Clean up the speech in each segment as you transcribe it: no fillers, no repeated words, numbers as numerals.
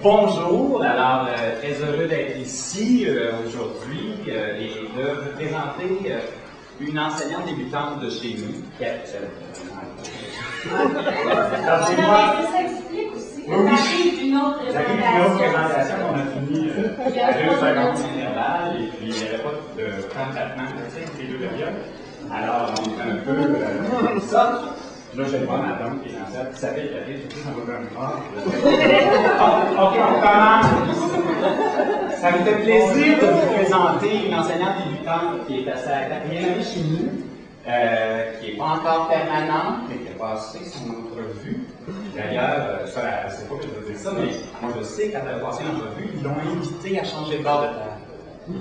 Bonjour, alors très heureux d'être ici aujourd'hui et de vous présenter une enseignante débutante de chez nous. C'est moi. Ça explique aussi. J'arrive d'une autre présentation qu'on a fini à 2 secondes d'intervalle et puis il n'y avait pas de temps de traitement les deux périodes. Alors on est un peu ça. Là, j'ai le bon madame qui est dans ça, qui s'appelle Catherine, je sais que ça va faire OK, on commence. Ça me fait plaisir de vous présenter une enseignante débutante qui est à sa 4e année chez nous, qui n'est pas encore permanente, mais qui a passé son entrevue. D'ailleurs, ça, elle ne sait pas que je veux dire ça, mais moi je sais, quand elle a passé l'entrevue, ils l'ont invitée à changer de bord de table.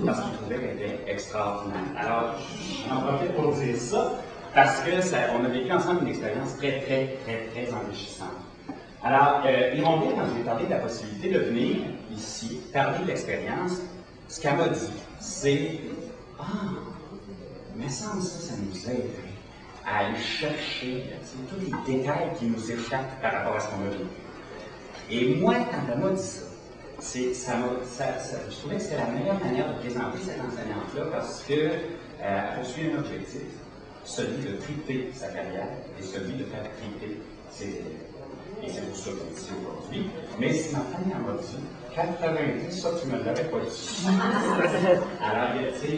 Parce qu'ils trouvaient qu'elle était extraordinaire. Alors, j'en profite pour dire ça. Parce que on a vécu ensemble une expérience très enrichissante. Alors, Hirondelle, quand je lui ai parlé de la possibilité de venir ici, parler de l'expérience, ce qu'elle m'a dit, c'est « Ah, mais ça nous aiderait à aller chercher tous les détails qui nous échappent par rapport à ce qu'on a vécu. » Et moi, quand elle m'a dit ça, je trouvais que c'était la meilleure manière de présenter cette enseignante-là parce qu'elle poursuit un objectif, celui de triper sa carrière et celui de faire triper ses élèves. Et c'est pour ça qu'on est ici aujourd'hui. Mais si ma famille m'a dit, 90, ça tu ne me l'avais pas dit. Alors, tu sais,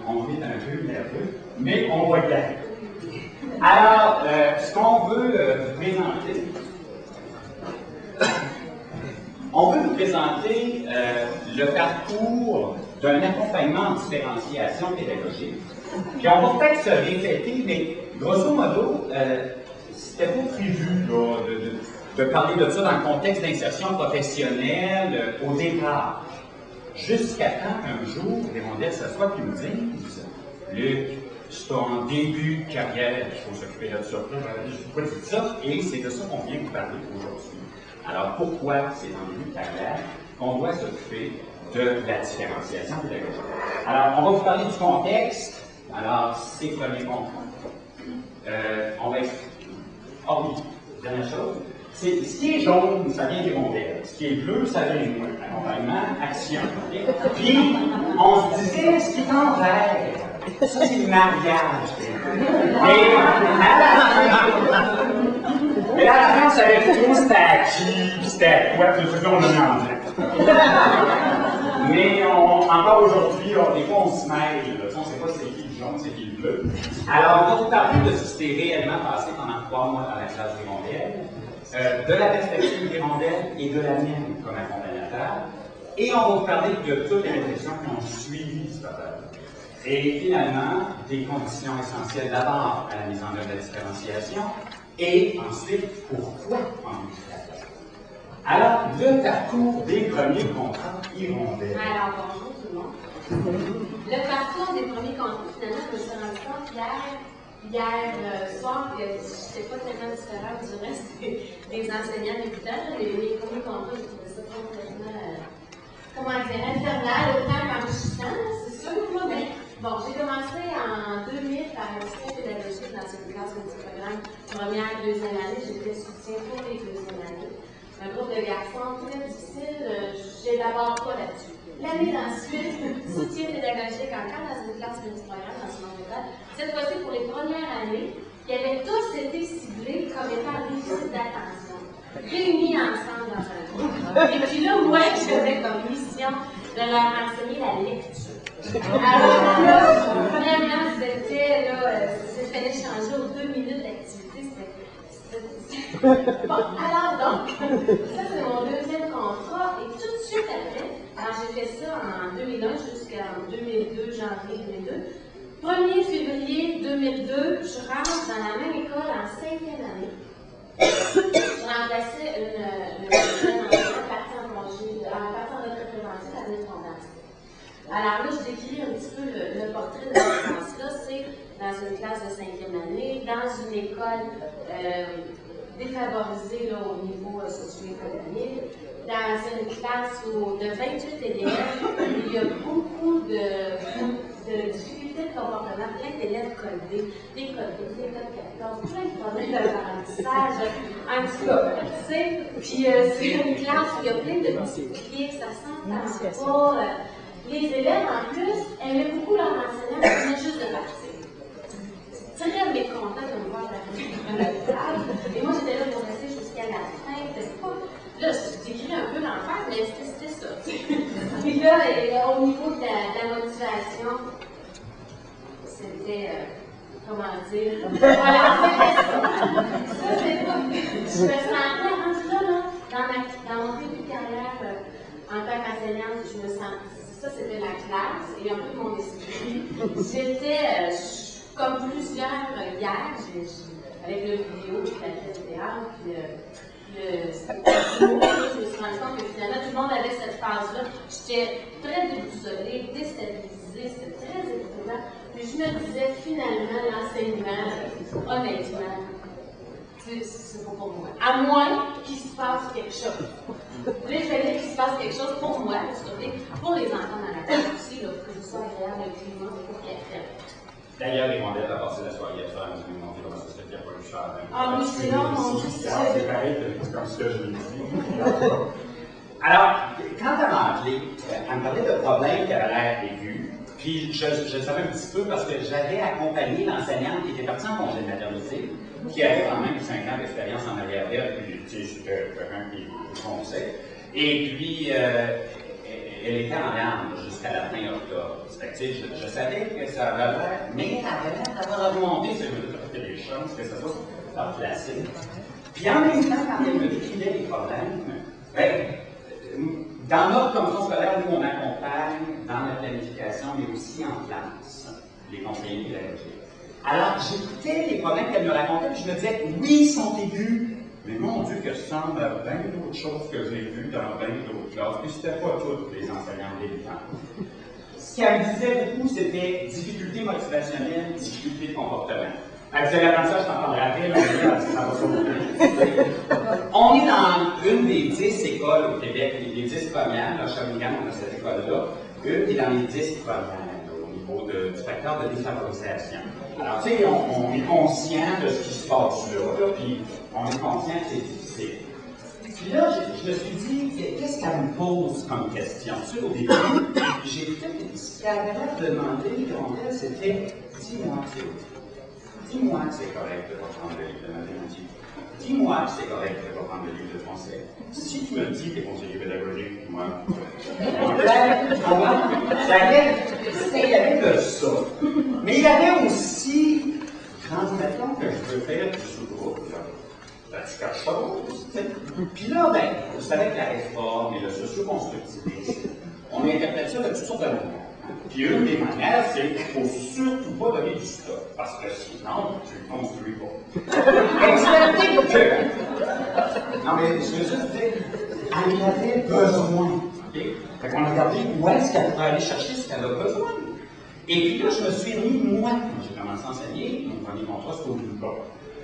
on est un peu nerveux, mais on va y aller. Alors, ce qu'on veut vous présenter, on veut vous présenter le parcours d'un accompagnement en différenciation pédagogique. Puis on va peut-être se répéter, mais grosso modo, c'était pas prévu là, de parler de ça dans le contexte d'insertion professionnelle au départ. Jusqu'à temps qu'un jour, les Hirondelle s'assoient et nous disent Luc, c'est en début de carrière qu'il faut s'occuper de ça. Je ne pas dire ça, et c'est de ça qu'on vient vous parler aujourd'hui. Alors pourquoi c'est en début de carrière qu'on doit s'occuper de la différenciation pédagogique? Alors, on va vous parler du contexte. Alors, c'est le premier contrat. On va expliquer. Ah oui, dernière chose. Ce qui est jaune, ça vient d'Hirondelle. Ce qui est bleu, ça vient de moi. Accompagnement, action. Puis, on se disait, ce qui est en vert, ça c'est le mariage. Mais à la fin, on savait plus trop c'était à qui, puis c'était à quoi, puis on l'a mis en blanc. Mais encore aujourd'hui, des fois on se mêle, on ne sait pas c'est qui le jaune, c'est qui le bleu. Alors, on va vous parler de ce qui s'est réellement passé pendant 3 mois dans la classe d'Hirondelle, de la perspective d'Hirondelle et de la mienne comme accompagnateur. Et on va vous parler de toutes les réflexions qui ont suivi ce travail. Et finalement, des conditions essentielles d'abord à la mise en œuvre de la différenciation, et ensuite, pourquoi en administration. Alors, le parcours des premiers contrats Hirondelle. Alors, bonjour tout le monde. Le parcours des premiers contrats, finalement, je me suis rendu compte hier soir que je ne sais pas tellement différent du reste des enseignants débutants. Les premiers contrats, je trouvais ça complètement, comment dire, infernal, autant qu'enrichissant, c'est sûr. Moi, mais bon, j'ai commencé en 2000 par un soutien pédagogique dans une classe de programme première et deuxième année. J'étais soutien pour les deuxièmes années. Un groupe de garçons très difficile, j'ai d'abord pas là-dessus. L'année d'ensuite, soutien pédagogique encore dans une classe multiprogramme dans une autre école. Cette fois-ci, pour les premières années, qui avaient tous été ciblés comme étant déficit d'attention, réunis ensemble dans un groupe. Et puis là, moi, j'avais comme mission de leur enseigner la lecture. Alors là, vraiment, c'était là, il fallait changer aux 2 minutes d'activité. Bon, alors donc, ça c'est mon deuxième contrat, et tout de suite après, alors j'ai fait ça en 2001 jusqu'en 2002, janvier 2002. 1er février 2002, je rentre dans la même école en 5e année. Je remplaçais une jeune enfant partie en congé, partie en retraite préventive à l'année fondatrice. Alors là, je décris un petit peu le portrait de cette classe-là. C'est dans une classe de 5e année, dans une école défavorisée là, au niveau socio-économique, dans une classe de 28 élèves, il y a beaucoup de difficultés de comportement, plein d'élèves lettres codées, des codes 12, des codes 14, plein de problèmes d'apprentissage. En tout cas, tu sais, puis c'est une classe où il y a plein de petits clics, ça s'entend pas. Les élèves, en plus, aimaient beaucoup leur enseignant, ils venaient juste de partir. Très mécontent de me voir à la table. Et moi, j'étais là pour rester jusqu'à la fin. Là, je décris un peu l'enfer, mais c'était ça. Puis là, au niveau de la motivation, c'était, comment dire, voilà, c'était ça. Ça, c'est pas. Je me sentais rendu là, dans mon début de carrière en tant qu'enseignante, je me sentais. Ça, c'était la classe et un peu mon esprit. J'étais, comme plusieurs hier, avec le vidéo, puis la pièce de théâtre, puis je me suis rendu compte que finalement, tout le monde avait cette phase-là. J'étais très déboussolée, déstabilisée, c'était très éprouvant. Puis je me disais, finalement, l'enseignement, honnêtement, c'est pas pour moi. À moins qu'il se passe quelque chose. Là, il fallait qu'il se passe quelque chose pour moi, pour les enfants dans la classe aussi, là, pour que ce soit agréable, le climat, pour qu'ils apprennent. D'ailleurs, les modèles à passer la soirée à faire, je me demandais comment ça se fait qu'il n'y a pas eu cher. Ah oui, c'est long, mon Dieu. C'est pareil, comme ce que je l'ai dit. Alors, quand elle m'a appelé, elle me parlait de problèmes qui avaient l'air aigus. Puis je le savais un petit peu parce que j'avais accompagné l'enseignante qui était partie en congé de maternité, qui avait quand même 5 ans d'expérience en arrière d'elle, puis c'était quelqu'un qui fonçait. Et puis, elle était en larmes jusqu'à la fin octobre. Je savais que ça avait l'air, mais elle avait l'air d'avoir augmenté, c'est qu'il y a des chances que ça soit remplacé. Puis en même temps, quand elle me décrivait les problèmes, ben, dans notre commission scolaire, nous, on accompagne dans la planification, mais aussi en classe, les conseillers pédagogiques. Alors, j'écoutais les problèmes qu'elle me racontait, puis je me disais, oui, ils sont aigus, mais mon Dieu, que ça semble à bien d'autres choses que j'ai vues dans bien d'autres classes, puis c'était pas toutes les enseignants débutants. Ce qu'elle me disait beaucoup, c'était difficulté motivationnelle, difficulté de comportement. Elle disait, l'apprentissage, je t'en parlerai après, mais ça va sauver. On est dans une des 10 écoles au Québec, les 10 premières, à Shawinigan, on a cette école-là, une qui est dans les 10 premières, au niveau du facteur de défavorisation. Alors, tu sais, on est conscient de ce qui se passe là, puis on est conscient que c'est difficile. Puis là, je me suis dit, qu'est-ce qu'elle me pose comme question? Tu sais, au début, j'ai fait ce qu'elle avait demandé, quand c'était, dis-moi, dis-moi que c'est correct de ne pas prendre le livre de mathématiques. Dis-moi que c'est correct de ne pas prendre le livre de français. Si tu me dis que tu es conseiller pédagogique, moi. Il y avait de ça. Mais il y avait aussi, transmettons que je veux faire du sous-groupe, tu quelque chose, tu sais. Puis là, ben, vous savez que la réforme et le socio-constructivisme, on interprète ça de toutes sortes de manières. Puis une des manières, c'est qu'il ne faut surtout pas donner du stock, parce que sinon, tu ne le construis pas. Excepté que... Non, mais je veux juste dire, elle en avait besoin. Okay? Fait qu'on a regardé où est-ce qu'elle pourrait aller chercher ce qu'elle a besoin. Et puis là, je me suis mis, moi, quand j'ai commencé à enseigner, mon premier contrat, c'était au Vulca.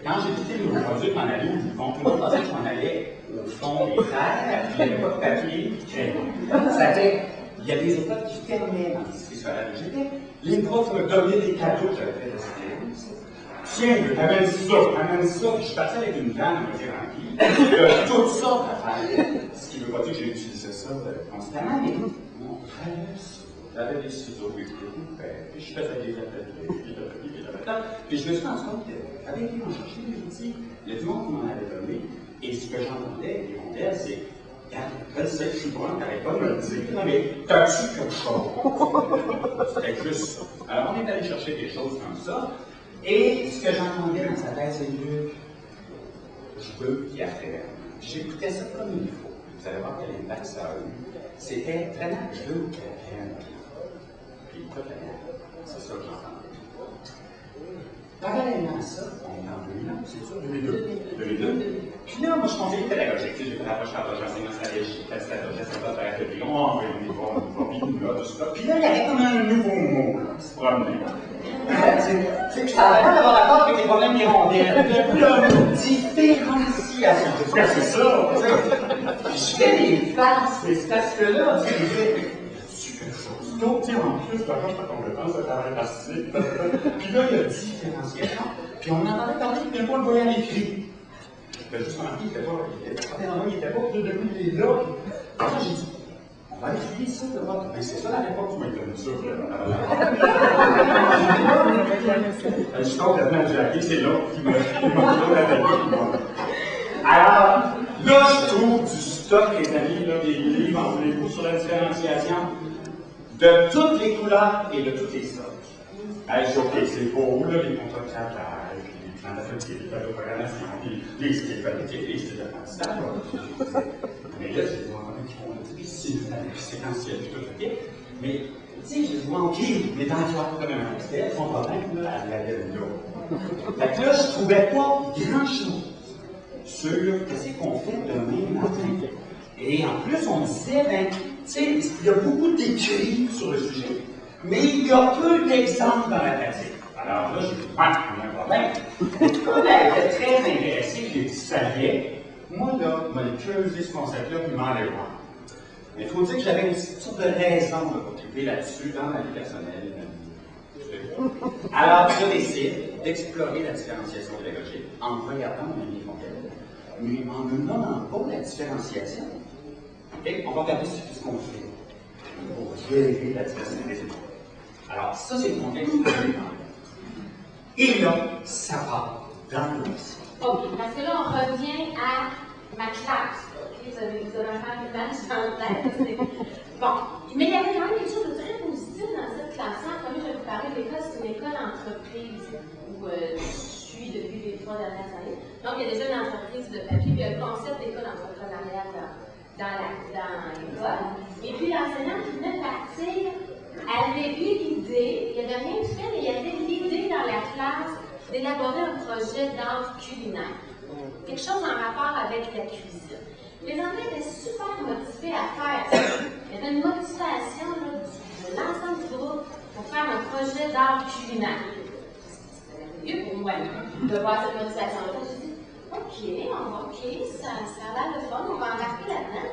Quand j'ai quitté le nouveau produit, je m'en allais au Vulca. Tout le monde pensait que je m'en allais au fond des terres, puis il n'y avait pas de papier, puis crayon. Ça fait... Il y a des écoles qui fermaient dans l'industrie scolaire où j'étais. Les profs me donnaient des cadeaux que j'avais fait de séance. Tiens, amène ça. Puis je suis parti avec une vanne à moitié remplie. Toutes sortes d'affaires. Ce qui ne veut pas dire que j'ai utilisé ça constamment, mais non, j'avais des ciseaux, puis je faisais des ateliers, puis je me suis rendu compte qu'avec qui on cherchait des outils, il y a du monde qui m'en avait donné. Et ce que j'entendais des rondelles, c'est je sais que je suis bon, t'arrêtes pas de me le dire. Non, mais t'as-tu quelque chose? C'était juste ça. Alors, on est allé chercher des choses comme ça. Et ce que j'entendais dans sa tête, c'est que je veux qu'il apprenne. J'écoutais ça comme il faut. Vous allez voir quel impact ça a eu. C'était vraiment, je veux qu'il apprenne. Puis, écoute, c'est ça que j'entendais. Parallèlement à ça, on est en 2001, c'est ça, 2002. Puis là, moi, je suis conseiller pédagogique. J'ai fait l'approche enseignement stratégique, stratégie, on va tout ça. Puis là, il y avait comme un nouveau mot qui se promenait. C'est que je t'avais pas d'avoir rapport avec les problèmes des rondelles. Le mot différenciation. C'est ça. Je fais des farces, mais c'est parce que là, tu sais, quelque chose. couteau, tu sais, en plus, par contre, ta compétence de travail artistique, puis là, il y a différenciation, puis on entendait parler qu'il n'y avait pas le voyant écrit. Ben, juste remarqué, il n'était pas, il était pas, puis depuis il est là. Puis là, j'ai dit, on va étudier ça de votre. Ben, c'est ça la réponse, tu m'as donné ça. Je suis complètement jacké, c'est l'autre qui m'a donné la réponse. Alors, là, je trouve du stock, les amis, là, des livres, en voulez-vous, sur la différenciation de toutes les couleurs et de toutes les sortes. Je dis, OK, c'est beau, là, les contrats de travail, les plans d'affectif, les plans de programmation, les styles politiques, les styles d'apprentissage. Mais là, c'est des moments qui font des styles séquentiels, puis tout, OK. Mais, tu sais, je dis, OK, mais dans le soir, comme un c'était son problème, là, elle allait là. Fait que là, je trouvais pas grand-chose sur qu'est-ce qu'on fait demain matin. Et en plus, on disait, ben, tu sais, il y a beaucoup d'écrits sur le sujet, mais il y a peu d'exemples dans la pratique. Alors là, j'ai dit, ouais, on a un problème. Et comme elle était très intéressée, j'ai dit, ça vient. Moi, là, je vais creuser ce concept-là, puis m'en aller voir. Mais il faut dire que j'avais une sorte de raison pour triper là-dessus dans ma vie personnelle. Alors, je décide d'explorer la différenciation pédagogique en regardant mon ami Fontaine, mais en ne nommant pas la différenciation. Okay? On va regarder ce qu'on fait pour gérer la diversité des études. Alors, ça, c'est le contexte que je vais prendre. Et là, ça part dans le dossier. OK, parce que là, on revient à ma classe. Okay? Vous avez un image dans la tête. Bon, mais il y avait quand même quelque chose de très positif dans cette classe-là. Comme je vais vous parler de l'école, c'est une école d'entreprise où je suis depuis les 3 dernières années. Donc, il y a déjà une entreprise de papier, puis il y a le concept d'école entrepreneuriale dans l'école. Et puis, l'enseignante qui venait de partir avait eu l'idée, il n'y avait rien de fait, mais il y avait l'idée dans la classe d'élaborer un projet d'art culinaire. Quelque chose en rapport avec la cuisine. Les enfants étaient super motivés à faire ça. Il y avait une motivation là, de l'ensemble du groupe pour faire un projet d'art culinaire. C'était merveilleux pour moi de voir cette motivation-là. Je me suis dit, OK, ça a l'air de fun, on va embarquer là-dedans.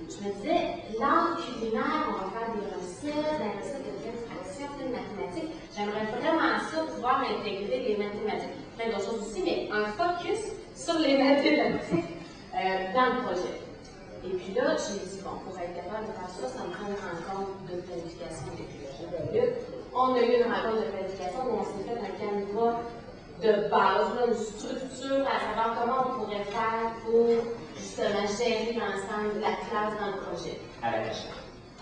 Je me disais, l'art culinaire, on va faire des recettes, de plein de fractions, plein de mathématiques. J'aimerais vraiment ça, pouvoir intégrer les mathématiques, plein d'autres choses aussi, mais un focus sur les mathématiques. Dans le projet. Et puis là, j'ai dit, bon, pour être capable de faire ça, ça me prend une rencontre de planification avec Luc. On a eu une rencontre de planification où on s'est fait un canevas de base, là, une structure à savoir comment on pourrait faire pour justement gérer l'ensemble de la classe dans le projet. À la cachette.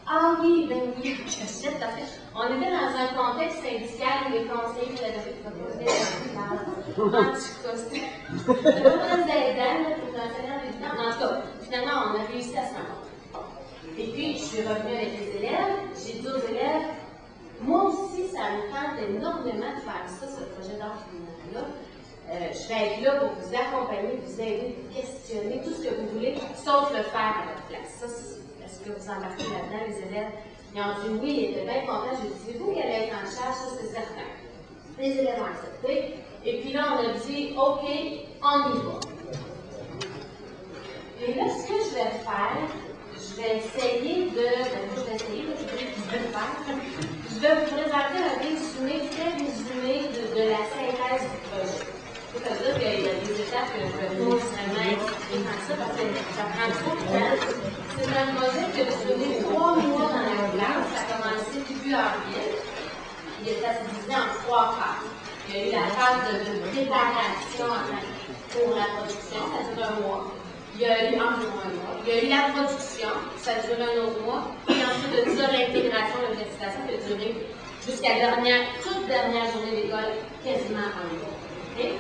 Ah oui, ben oui, cachette, parce qu'on était dans un contexte syndical où les conseillers pédagogiques proposaient la classe. En tout cas, c'était pas très aidant pour l'enseignant débutant. En tout cas, finalement, on a réussi à se rencontrer. Et puis, je suis revenue avec les élèves. J'ai dit aux élèves, moi aussi, ça me tente énormément de faire ça, ce projet d'art culinaire-là. Je vais être là pour vous accompagner, vous aider, vous questionner, tout ce que vous voulez, sauf le faire à votre place. Ça, est-ce que vous embarquez là-dedans, les élèves? Ils ont dit oui, ils étaient bien contents. J'ai dit, c'est vous qui allez être en charge, ça c'est certain. Les élèves ont accepté. Et puis là, on a dit, OK, on y va. Et là, ce que je vais faire, je vais essayer de. Je vais vous présenter un résumé, très résumé de la synthèse du projet. C'est-à-dire qu'il y a des étapes que je vais pas vraiment expliquer dans ça parce que ça prend trop de temps. C'est un projet qui a duré 3 mois dans la classe. Ça a commencé début avril. Il est divisé en 3 phases. Il y a eu la phase de préparation pour la production, ça dure 1 mois. Il y a eu environ 1 mois. Il y a eu la production, ça dure 1 autre mois. Et ensuite, de ça, l'intégration, la certification qui a duré jusqu'à toute dernière journée d'école, quasiment 1 mois. Okay?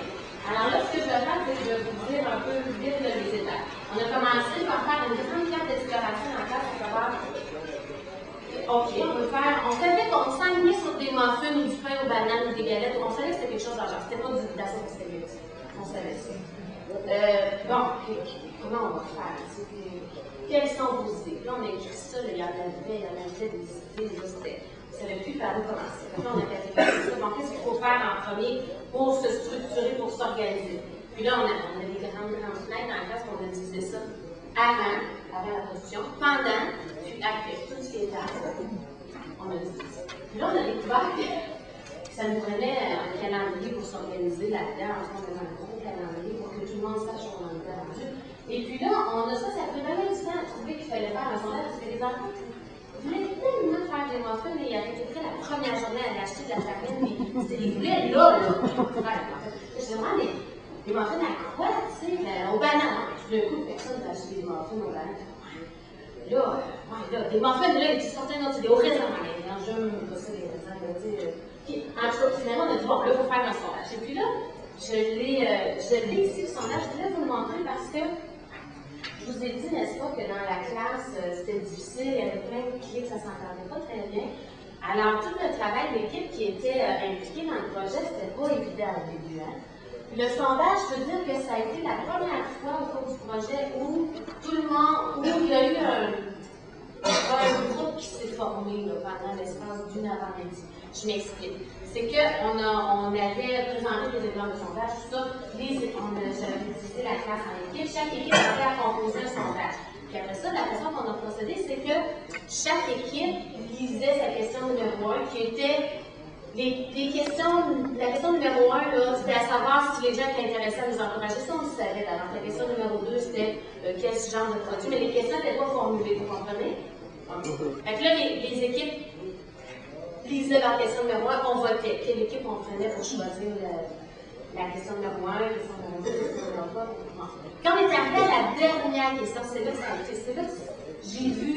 Alors là, ce que je vais faire, c'est que je vais vous dire un peu vite les étapes. On a commencé par faire une grande carte d'exploration en classe pour savoir. OK, on savait qu'on s'enlignait sur des muffins ou du pain aux bananes ou des galettes. On savait que c'était quelque chose d'argent. C'était pas du d'assaut sérieux. On savait ça. Bon, comment on va faire? Quelles sont vos idées? Là, on a écrit ça, il y en avait des idées, là, c'était. On ne savait plus par où commencer. Là, on a catégorisé ça. Bon, qu'est-ce qu'il faut faire en premier pour se structurer, pour s'organiser? Puis là, on a des grandes fenêtres dans la classe, on a divisé ça avant la production, pendant, puis après, tout ce qui est après. On on a dit 10. Puis là, on a découvert que ça nous prenait un calendrier pour s'organiser là-dedans. On a un gros calendrier pour que tout le monde sache où on en était rendu. Et puis là, ça a pris vraiment du temps à trouver qu'il fallait faire un sondage parce que les enfants voulaient tellement faire des muffins, mais ils arrêtaient la première journée à l'acheter de la farine, mais ils voulaient là. Je me demande, mais des muffins à quoi, tu sais, aux bananes. Tout d'un coup, personne n'a acheté des muffins aux bananes. Là, des muffins, là, ils sortent un autre, c'est des hauts raisins, hein, j'aime pas ça, les raisins, tu sais. Puis, en tout cas, finalement, on a dit, bon, là, il faut faire un sondage. Et puis là, je l'ai ici, le sondage, je voulais vous le montrer parce que je vous ai dit, n'est-ce pas, que dans la classe, c'était difficile, il y avait plein de clics, ça ne s'entendait pas très bien. Alors, tout le travail d'équipe qui était impliqué dans le projet, c'était pas évident au début. Hein? Le sondage, je peux dire que ça a été la première fois au cours du projet où tout le monde, où il y a eu un groupe qui s'est formé là, pendant l'espace d'une avant-midi. Je m'explique. C'est qu'on avait présenté des exemples de sondage, tout ça. J'avais divisé la classe en équipes. Chaque équipe avait à composer un sondage. Puis après ça, la façon qu'on a procédé, c'est que chaque équipe lisait sa question numéro 1, qui était les questions. La question numéro 1, c'était à savoir si les gens étaient intéressés à nous encourager. Ça, on le savait d'avance. La question numéro 2, c'était quel genre de produit. Mais les questions n'étaient pas formulées, vous comprenez? Fait que là, les équipes lisaient leur question numéro 1, on votait. Quelle équipe on prenait pour choisir la question numéro 1, la question numéro 2, la question numéro 3. Quand on est arrivé à la dernière question, c'est là que ça a été. C'est là que j'ai vu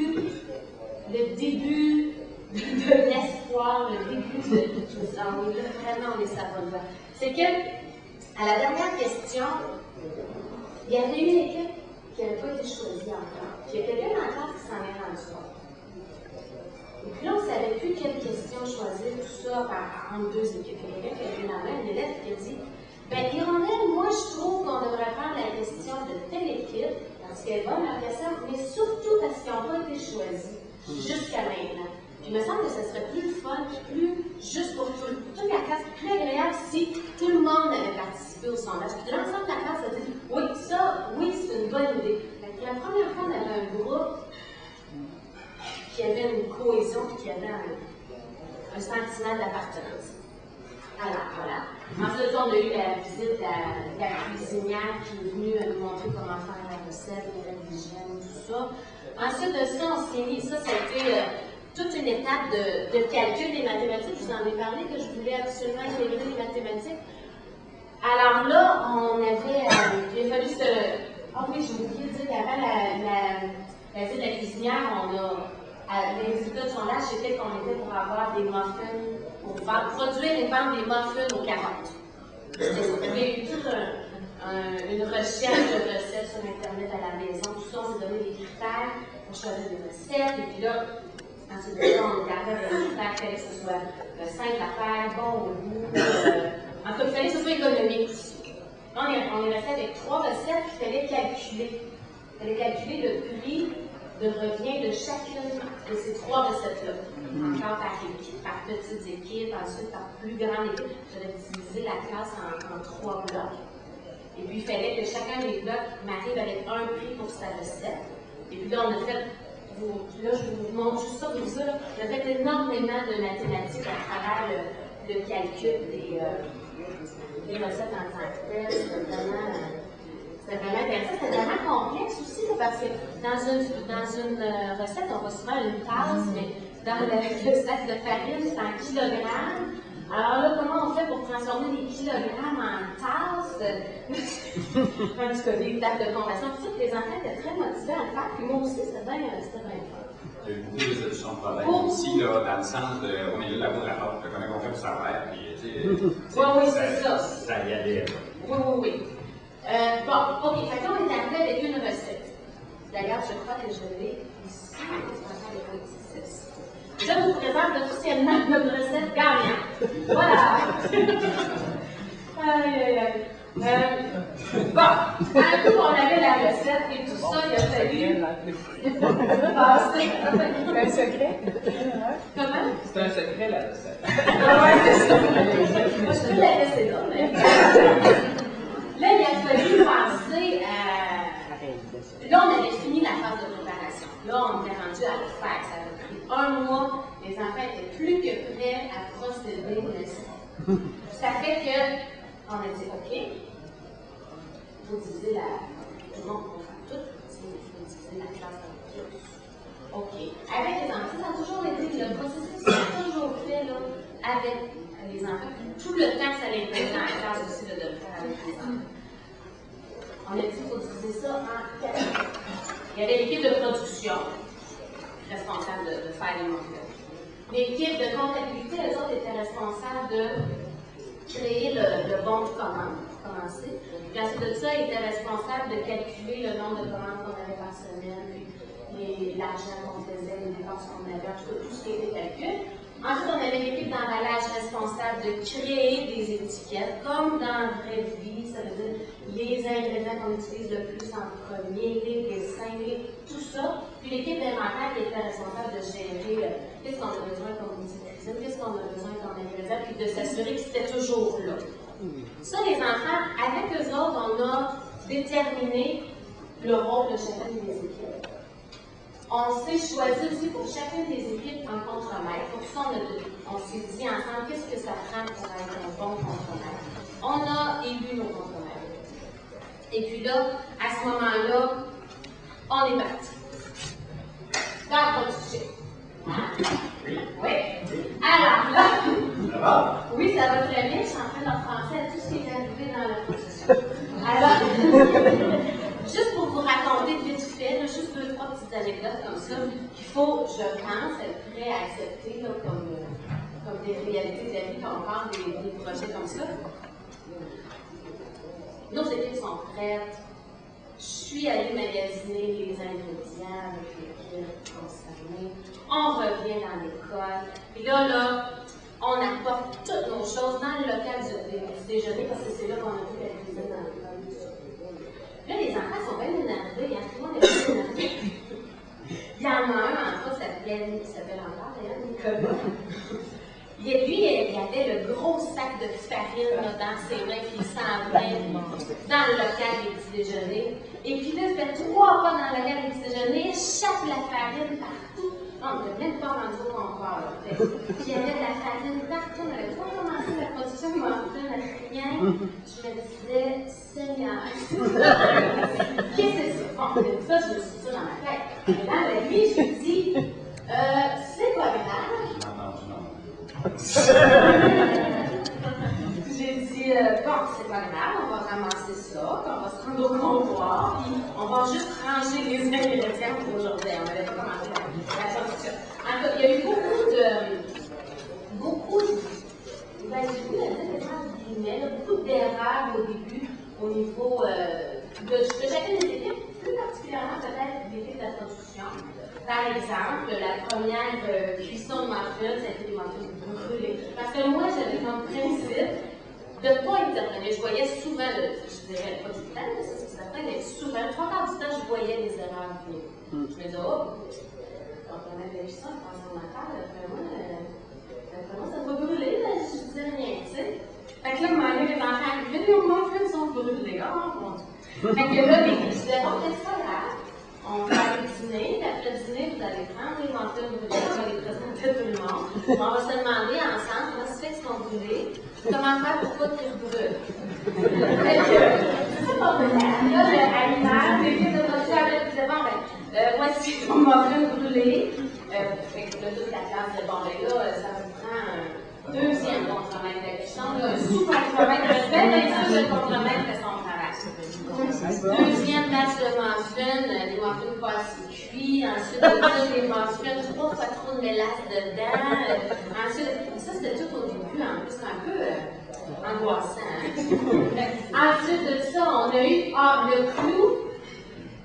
le début de l'espoir, le début de tout ça. Oui, là, vraiment, on est sa bonne voie. C'est que, à la dernière question, il y avait une équipe qui n'avait pas été choisie encore. Puis il y a quelqu'un dans la classe qui s'en est rendu compte. Et puis là, on ne savait plus quelle question choisir, tout ça, entre deux équipes. Il y a quelqu'un qui a vu la main, une élève qui a dit ben, Hirondelle, moi, je trouve qu'on devrait prendre la question de telle équipe, parce qu'elle va la question, mais surtout parce qu'ils n'ont pas été choisis jusqu'à maintenant. Puis il me semble que ce serait plus fun, plus juste pour toute la classe, plus agréable si tout le monde avait participé au sondage. Puis l'ensemble de la classe a dit oui, c'est une bonne idée. Donc, la première fois, on avait un groupe qui avait une cohésion, qui avait un sentiment d'appartenance. Alors, voilà. Ensuite, on a eu la visite de la cuisinière qui est venue nous montrer comment faire la recette, les règles d'hygiène, tout ça. Ensuite de ça, on s'est mis, ça a été toute une étape de calcul des mathématiques. Je vous en ai parlé que je voulais absolument intégrer les mathématiques. Alors là, il a fallu se... Ah oui, j'ai oublié de dire qu'avant la visite de la cuisinière, les résultats de sondage, c'était qu'on était pour avoir des muffins, pour produire et vendre des muffins aux carottes. Il y avait eu toute une recherche de recettes sur Internet à la maison, tout ça, on s'est donné des critères pour choisir des recettes, et puis là, ensuite de ça, on regardait des critères, il fallait que ce soit simple à faire, bon au goût, en tout cas, il fallait que ce soit économique aussi. Là, on est resté avec 3 recettes qu'il fallait calculer. Il fallait calculer le prix de revient de chacune de ces 3 recettes-là. Encore par petites équipes, ensuite par plus grande équipe. J'avais divisé la classe en 3 blocs. Et puis, il fallait que chacun des blocs m'arrive avec un prix pour sa recette. Et puis là, on a fait, là, je vous montre juste ça pour ça. On a fait énormément de mathématiques à travers le calcul des recettes en tant que telles. C'était vraiment intéressant. C'était vraiment complexe aussi, là, parce que dans une recette, on voit souvent une tasse, mais dans le sac de farine, c'est en kilogrammes. Alors là, comment on fait pour transformer les kilogrammes en tasses? En tout cas, des tables de conversion. Tout ça, les enfants étaient très motivés à le faire. Puis moi aussi, c'était bien fun. Il y a eu beaucoup de résolutions de problèmes aussi, là, dans le sens de on est là pour la porte, comment on fait pour savoir, puis tu sais, oui, c'est ça. Ça y allait. Oui. Bon, ok, fait qu'on est arrivé avec une recette. D'ailleurs, je crois que je l'ai ici. Je vous présente officiellement notre recette gagnante. Voilà. Aïe. Bon, un coup, on avait la recette et tout ça, il a fallu passer. Un secret? Comment? C'est un secret, la recette. Oui, c'est ça. Moi, je peux la laisser là, mais... Là, il a fallu passer à... Là, on avait fini la phase de préparation. Là, on était rendu à le faire. Ça a pris 1 mois. Les enfants étaient plus que prêts à procéder ainsi. Ça fait qu'on a dit, OK, il faut diviser tout le monde peut faire tout, il faut diviser la classe en plus. OK. Avec les enfants, ça a toujours été, le processus s'est toujours fait là, avec les enfants, tout le temps que ça allait être dans la classe aussi de le faire avec les enfants. On a dit qu'il faut diviser ça en 4. Il y avait l'équipe de production, responsable de faire les montages. L'équipe de comptabilité, eux autres étaient responsables de créer le bon de commande, commencer. Puis ensuite de ça, ils étaient responsables de calculer le nombre de commandes qu'on avait par semaine, puis l'argent qu'on faisait, les dépenses qu'on avait, en tout cas, tout ce qui était calcul. Ensuite, on avait l'équipe d'emballage responsable de créer des étiquettes, comme dans la vraie vie, ça veut dire les ingrédients qu'on utilise le plus en premier, les dessins, tout ça. Puis l'équipe d'inventaire qui était responsable de gérer qu'est-ce qu'on a besoin comme outil de cuisine, qu'est-ce qu'on a besoin comme ingrédients, puis de s'assurer que c'était toujours là. Ça, les enfants, avec eux autres, on a déterminé le rôle de chacune des équipes. On s'est choisi aussi pour chacune des équipes un contremaître. Pour ça, on s'est dit ensemble qu'est-ce que ça prend pour être un bon contremaître. On a élu nos contremaîtres. Et puis là, à ce moment-là, on est parti. Dans le production. Oui. Alors là, oui, ça va très bien. Je suis en train de repenser à tout ce qui est arrivé dans la production. Alors, juste pour vous raconter vite fait, là, juste 2-3 petites anecdotes comme ça, qu'il faut, je pense, être prêt à accepter là, comme des réalités de la vie quand on parle des projets comme ça. Nos équipes sont prêtes. Je suis allée magasiner les ingrédients avec l'équipe concernée. On revient dans l'école. Et là, on apporte toutes nos choses dans le local du déjeuner parce que c'est là qu'on a fait la cuisine dans l'école. Là, les enfants sont bien énervés, tout le monde est bien énervé. Il y en a un, en fait, qui s'appelle encore d'ailleurs Nicolas. Lui, il avait le gros sac de farine là, dans ses mains, puis il s'en venait dans le local des petits déjeuners. Et puis là, il fait 3 pas dans le local des petits déjeuners, échappe la farine partout. On ne même pas rendu au comptoir. Puis il y avait de la farine partout. On avait pas commencé la production, il m'a fait rien. Je me disais, Seigneur, qu'est-ce que c'est? Bon, ça, je me suis dit ça dans ma tête. Et là, lui, je lui dis, c'est pas grave. J'ai dit, bon, c'est pas grave, on va ramasser ça, puis on va se rendre au comptoir, puis on va juste ranger les ingrédients pour aujourd'hui. On n'avait pas commencé la production. En tout cas, il y a eu beaucoup d'erreurs au début au niveau de chacune des équipes, plus particulièrement peut-être l'équipe de la production. Par exemple, la première cuisson de muffins, ça a été des muffins brûlés. Parce que moi, j'avais comme principe de ne pas intervenir. Je voyais souvent, je dirais pas tout le temps, mais c'est certain, mais souvent, 3 quarts du temps, je voyais les erreurs venir. Je me disais, oh, quand on avait vu ça, on pensait en affaire, comment ça va brûler? Là, je disais rien, tu sais. Fait que là, les enfants arrivaient, les muffins sont brûlés. Oh mon Dieu. Fait que là, je disais, oh, c'est pas grave. On va aller dîner, puis après le dîner, vous allez prendre les muffins brûlés, on va les présenter à tout le monde. On va se demander ensemble comment ça fait qu'ils sont brûlés, comment faire pour pas qu'ils brûlent. C'est pas possible. Là, à l'image, l'équipe de production avait dit, bon, voici ton muffin brûlé. Fait que là, toute la classe de bon, ben là, ça vous prend un deuxième contremaître de cuisson, un sous-contremaître, un bel indice de contremaître de son travail. Deuxième batch de muffins, les muffins pas assez cuits, ensuite des muffins 3 fois trop de mélasse dedans, ensuite, ça c'était tout au début, en plus c'est un peu angoissant. Ensuite de ça, on a eu, le clou,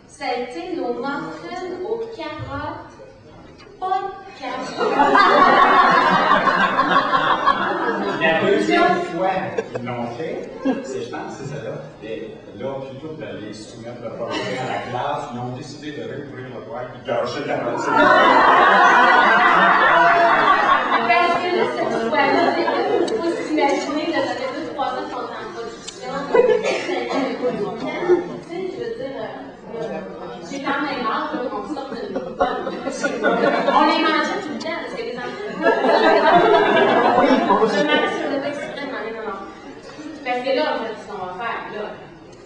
ça a été nos muffins aux carottes, pas de carottes. La deuxième fois qu'ils l'ont fait, je pense que c'est celle-là, et là, plutôt que d'aller soumettre le projet à la classe, ils ont décidé de réouvrir le boîte et de gâcher la moitié. Parce que là, cette fois-là, il faut s'imaginer, là, ça fait 2-3 ans qu'on est en production, tu sais, je veux dire, j'ai quand même hâte qu'on sorte de bonne. On les mangeait tout le temps, parce que les enfants Parce que là, en fait, ce qu'on va faire, là,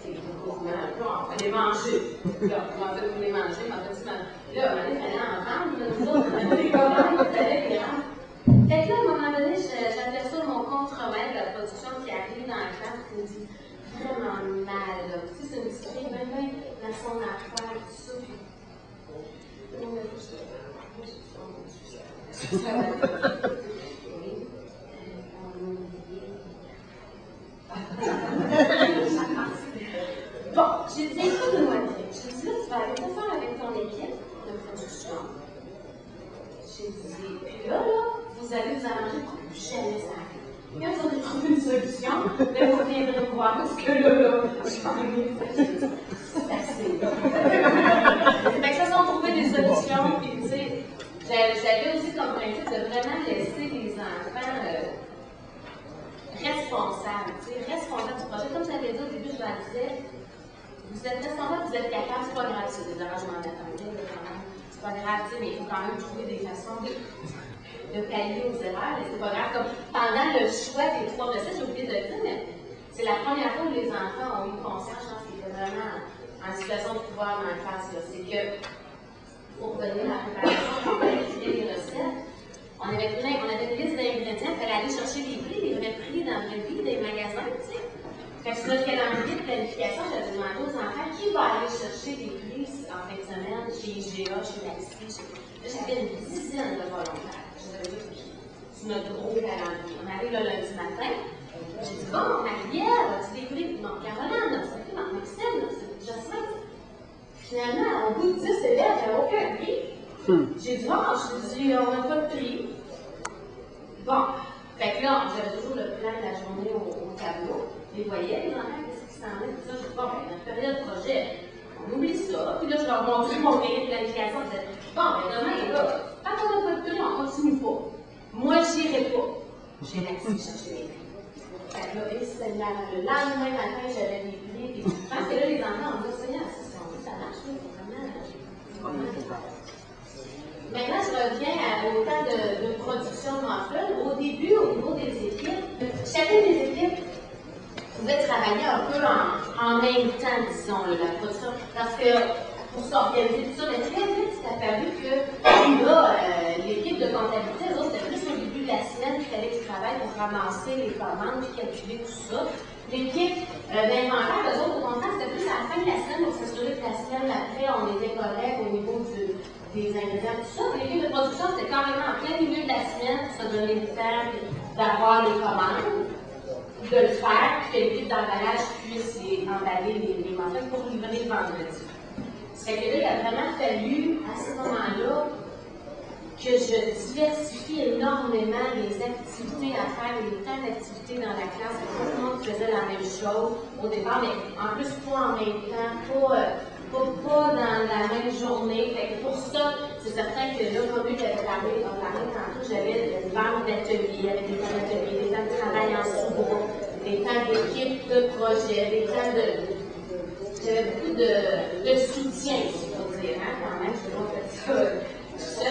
c'est on va les manger. Là, on va faire les manger, on va faire là, on va aller faire entendre, nous autres, on a des commandes, on avait des rangs. Fait que là, à un moment donné, j'aperçois mon contremaître de la production qui arrive dans la classe qui me dit vraiment mal, là. Tu sais, c'est une petite fille, même dans son affaire, tout ça. Puis, on a tout ça. Bon, j'ai dit, écoute-moi, j'ai dit, là, tu vas aller te faire avec ton équipe de production. J'ai dit, puis là, vous allez vous arranger pour que plus jamais ça arrive. Quand vous aurez trouvé une solution, là, vous viendrez me voir parce que là, je suis en train de c'est assez. Fait que ça, sont trouvé des solutions, puis tu sais, j'avais aussi comme principe de vraiment laisser les enfants responsables, tu sais, responsables du projet. Comme je l'avais dit au début, je leur disais, vous êtes responsable, vous êtes capable, c'est pas grave, c'est des arrangements d'attendus, c'est pas grave, tu sais, mais il faut quand même trouver des façons de pallier aux erreurs, mais c'est pas grave. Comme pendant le choix des 3 recettes, j'ai oublié de le dire, mais c'est la première fois où les enfants ont eu conscience, je pense qu'ils étaient vraiment en situation de pouvoir dans la classe, c'est que pour donner la préparation, on avait étudié les recettes, on avait une liste d'ingrédients, il fallait aller chercher les prix, les vrais prix dans la vraie vie des magasins, tu sais. Fait que sur notre calendrier de planification, j'avais demandé aux enfants qui va aller chercher des prix en fin de semaine chez IGA, chez Maxi. Là, j'avais une dizaine de volontaires. Je savais pas qui. C'est notre gros calendrier. On arrive le lundi matin. J'ai dit, bon, Marie-Ève, as-tu des prix? Non, Caroline, as-tu des prix? Non, Maxime, c'est Jasmin. Finalement, au bout de 10 élèves, j'avais aucun prix. J'ai dit, bon, je dis, on n'a pas de prix. Bon, fait que là, j'avais toujours le plan de la journée au tableau. Les voyais, les enfants, qu'est-ce qui s'en est, tout ça. Je dis, bon, ben, notre période de projet, on oublie ça. Puis là, je leur montrais mon cahier de planification. Je disais, bon, ben, demain, là, tant qu'on n'a pas de prix, on continue pas. Moi, j'irai pas. J'ai l'accès chercher les prix. Fait que là, le lendemain matin, j'avais les prix. Puis je pense que là, les enfants ont dit, Seigneur, ça marche, il faut vraiment. Maintenant, je reviens au temps de production de Muffle. Au début, au niveau des équipes, chacune des équipes pouvait travailler un peu en même temps, disons, la production. Parce que pour s'organiser tout ça, mais très vite, c'est apparu que là, l'équipe de comptabilité, eux autres, c'était plus au début de la semaine qu'il fallait qu'ils travaillent pour ramasser les commandes puis calculer tout ça. L'équipe d'inventaire, eux autres, au contraire, c'était plus à la fin de la semaine pour s'assurer que la semaine après, on était correct au niveau des ingrédients, tout ça. L'équipe de production, c'était carrément en plein milieu de la semaine pour se donner le temps d'avoir les commandes, de le faire, puis que l'équipe d'emballage puisse emballer les muffins pour livrer le vendredi. C'est que là, il a vraiment fallu, à ce moment-là, que je diversifie énormément les activités à faire et les temps d'activité dans la classe. Tout le monde faisait la même chose au départ, mais en plus pas en même temps, pas dans la même journée. Fait que pour ça, c'est certain que là, comme j'avais parlé tantôt, j'avais des banques d'ateliers avec des temps d'ateliers, des temps de travail en sous-groupe, des temps d'équipe de projet, des temps de. J'avais beaucoup de soutien, si je peux dire, hein, quand même, je ne sais pas ça.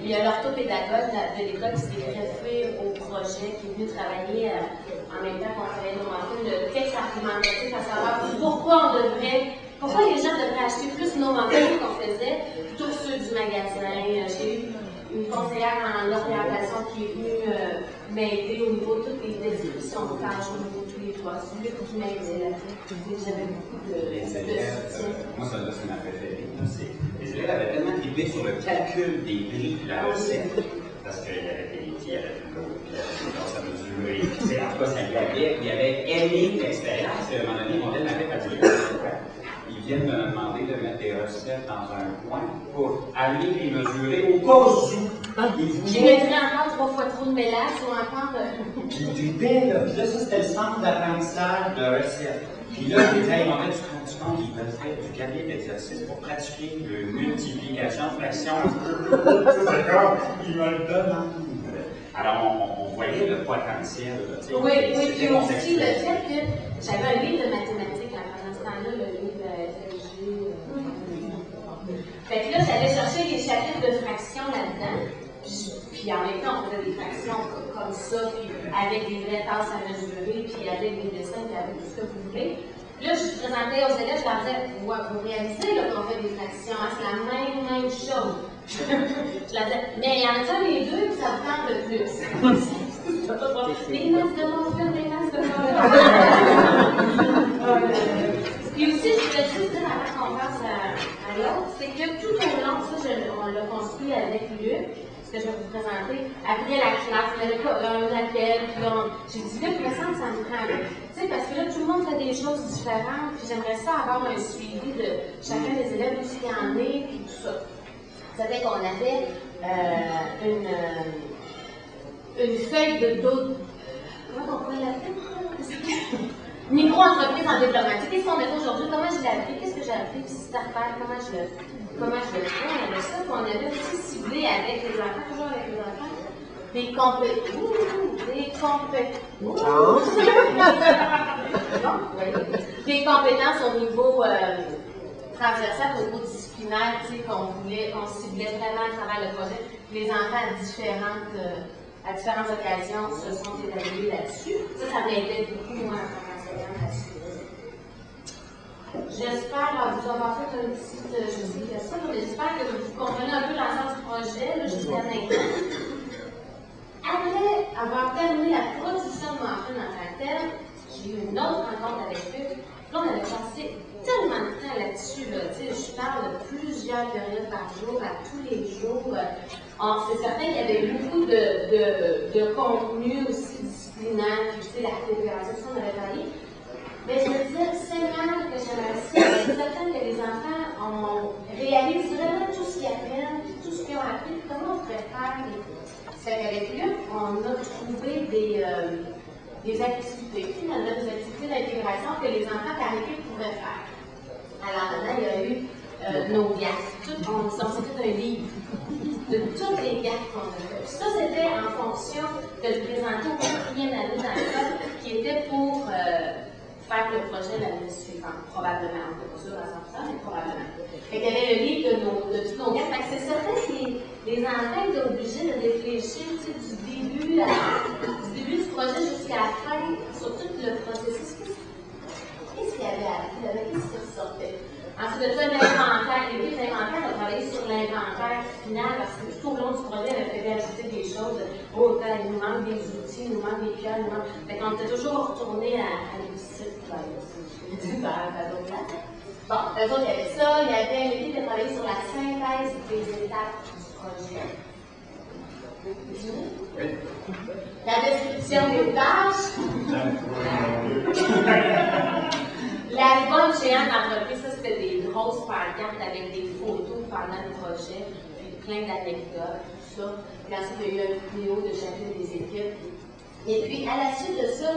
Il y a l'orthopédagogue de l'école qui s'est greffé au projet, qui est venu travailler en même temps qu'on travaillait dans un de texte argumentatif à savoir pourquoi les gens devraient acheter plus nos muffins qu'on faisait plutôt que ceux du magasin. J'ai eu une conseillère en orientation qui est venue m'aider au niveau de toutes les descriptions de tâches, au niveau de tous les postes. Lui qui m'aidait là-dessus. J'avais beaucoup de soutien. Moi, ça, c'est ma préférée. Les élèves avaient tellement trippé sur le calcul des prix de la recette, parce qu'il y avait des petits, il y avait de l'eau, il y avait des grosses à mesure, et puis en tout cas, ça y allait. Il avait aimé l'expérience, et à un moment donné, mon élève m'avait dit, ils viennent me demander de mettre des recettes dans un coin pour aller les mesurer au cas où. J'ai mettrais encore 3 fois trop de mélasse ou encore. Puis il tripait, là. Puis là, ça, c'était le centre d'apprentissage de recettes. Puis là, il disait, en fait, tu te rends compte qu'ils veulent faire du cahier d'exercice pour pratiquer le multiplication, fraction. C'est comme, ils me le demandent. Alors, on voyait le potentiel. Là, oui, puis aussi le fait que j'avais un livre de mathématiques pendant ce temps-là, le livre FLG. Fait que là, j'allais chercher les chapitres de fractions là-dedans. Puis puis en même temps, on faisait des fractions comme ça, puis avec des vraies tasses à mesurer, puis avec des dessins, puis avec tout ce que vous voulez. Là, je présentais aux élèves, je leur disais, vous réalisez qu'on fait des fractions, hein, c'est la même chose. Je leur disais, mais il y en a un des deux, puis ça vous tente le plus. Des masses de morphine, des masses de morphine. Puis aussi, je voulais juste dire avant qu'on passe à l'autre, c'est que tout au long, ça, on l'a construit avec Luc, ce que je vais vous présenter. Après la classe, il y avait un appel, puis là, j'ai dit, Luc, il me semble que ça me prend. Tu sais, parce que là, tout le monde fait des choses différentes, puis j'aimerais ça avoir un suivi de chacun des élèves, où ce qu'il y en est, puis tout ça. Ça fait qu'on avait une feuille de dos. Comment on pourrait l'appeler? Micro-entreprise en développement. Qu'est-ce qu'on a fait aujourd'hui? Comment je l'ai appris? Qu'est-ce que j'ai appris? Puis cette affaire, comment je le fais? On avait ça, puis on avait aussi ciblé avec les enfants, toujours avec les enfants, des compétences au niveau transversal, au niveau disciplinaire, tu sais, qu'on ciblait vraiment à travers le projet. Les enfants à différentes occasions se sont évalués là-dessus. Ça m'aidait beaucoup, moi, en tant qu'enseignante là-dessus. J'espère vous avoir fait une petite, je sais pas ça, mais j'espère que vous comprenez un peu l'ensemble du projet jusqu'à maintenant. Après avoir terminé la production de Muffin en tant que telle, j'ai eu une autre rencontre avec eux. Là, on avait passé tellement de temps là-dessus. Là, je parle de plusieurs périodes par jour, à tous les jours. C'est certain qu'il y avait beaucoup de contenu aussi disciplinaire, puis la coopération, ça, on avait parlé. Mais je me disais, Seigneur, que j'aimerais ça, c'est certain que les enfants réalisent vraiment tout ce qu'ils apprennent, tout ce qu'ils ont appris, comment on pourrait faire. C'est qu'avec Luc, on a trouvé des activités, finalement, des activités d'intégration que les enfants par équipe pourraient faire. Alors maintenant, il y a eu nos gaffes. On s'est fait un livre de toutes les gaffes qu'on a fait. Ça, c'était en fonction de le présenter au 4e année dans l'école, qui était pour faire le projet l'année suivante, probablement. On ne peut pas sûr à 100%, mais probablement. Fait qu'il y avait le livre de tous nos gaffes. Fait que c'est certain que les enfants étaient obligés de réfléchir du début du projet jusqu'à la fin, sur tout le processus. Qu'est-ce qu'il y avait appris? Qu'est-ce qui ressortait? Ensuite de ça, l'inventaire. L'équipe d'inventaire a travaillé sur l'inventaire final parce que tout au long du projet, elle a fait ajouter des choses. Oh, il nous manque des outils, il nous manque des pierres, il nous manque. Fait qu'on était toujours retourné à l'épisode. Bon, eux autres, il y avait ça. Il y avait l'équipe qui a travaillé sur la synthèse des étapes du projet. La description des tâches. L'album géant d'entreprise, ça c'était des grosses pancartes avec des photos pendant le projet, puis plein d'anecdotes, tout ça. Puis ensuite, il y a eu une vidéo de chacune des équipes. Et puis, à la suite de ça,